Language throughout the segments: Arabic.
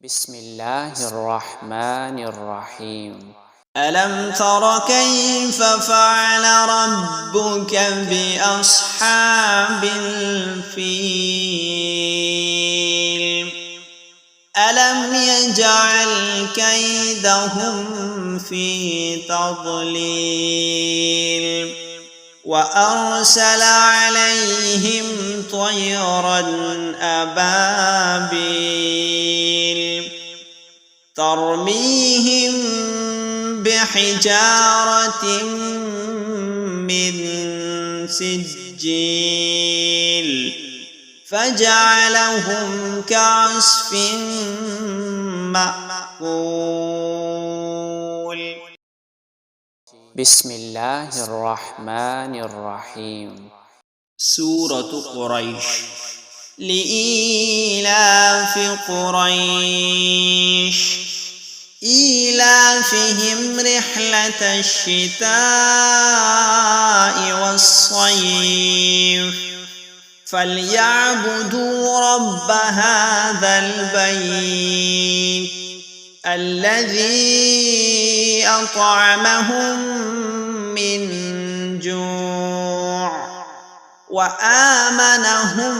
بسم الله الرحمن الرحيم. ألم تر كيف فعل ربك بأصحاب الفيل ألم يجعل كيدهم في تضليل وأرسل عليهم طيرا أبابيل ترميهم بحجارة من سجيل فجعلهم كعصف مأكول. بسم الله الرحمن الرحيم. سورة قريش. لإيلاف قريش إيلافهم رحلة الشتاء والصيف فليعبدوا رب هذا البيت الذي أطعمهم من جوع وآمنهم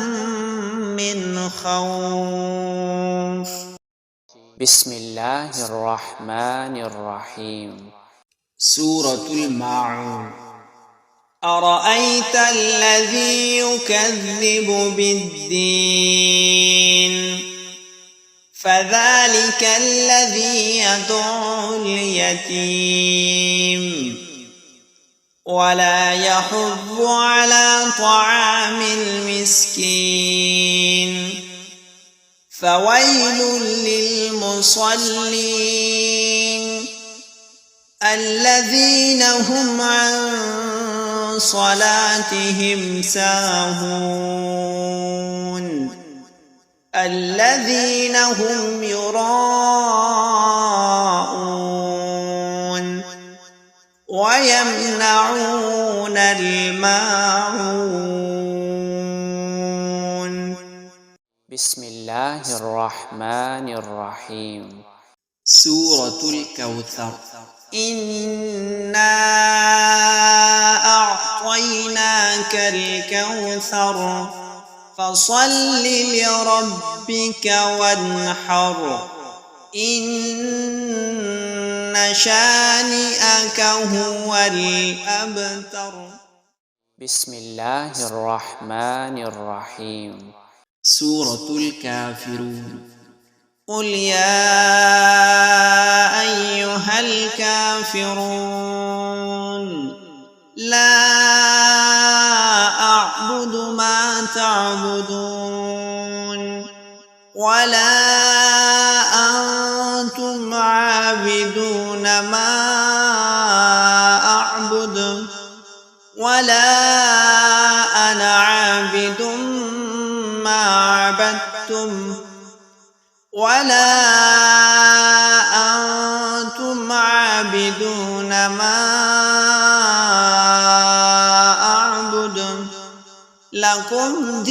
من خوف. بسم الله الرحمن الرحيم. سورة الماعون. أرأيت الذي يكذب بالدين فذلك الذي يدعو اليتيم ولا يحض على طعام المسكين فويل للمصلين الذين هم عن صلاتهم ساهون الذين هم يراءون ويمنعون الماعون. بسم الله الرحمن الرحيم. سورة الكوثر. إنا أعطيناك الكوثر فصل لربك وانحر إن شانئك هو الأبتر. بسم الله الرحمن الرحيم. سورة الكافرون. قل يا أيها الكافرون لا أعبد ما تعبدون ولا أنتم عابدون ما أعبد ولا أنا عابد ما عبدتم ولا أنتم عابدون ما أعبد لكم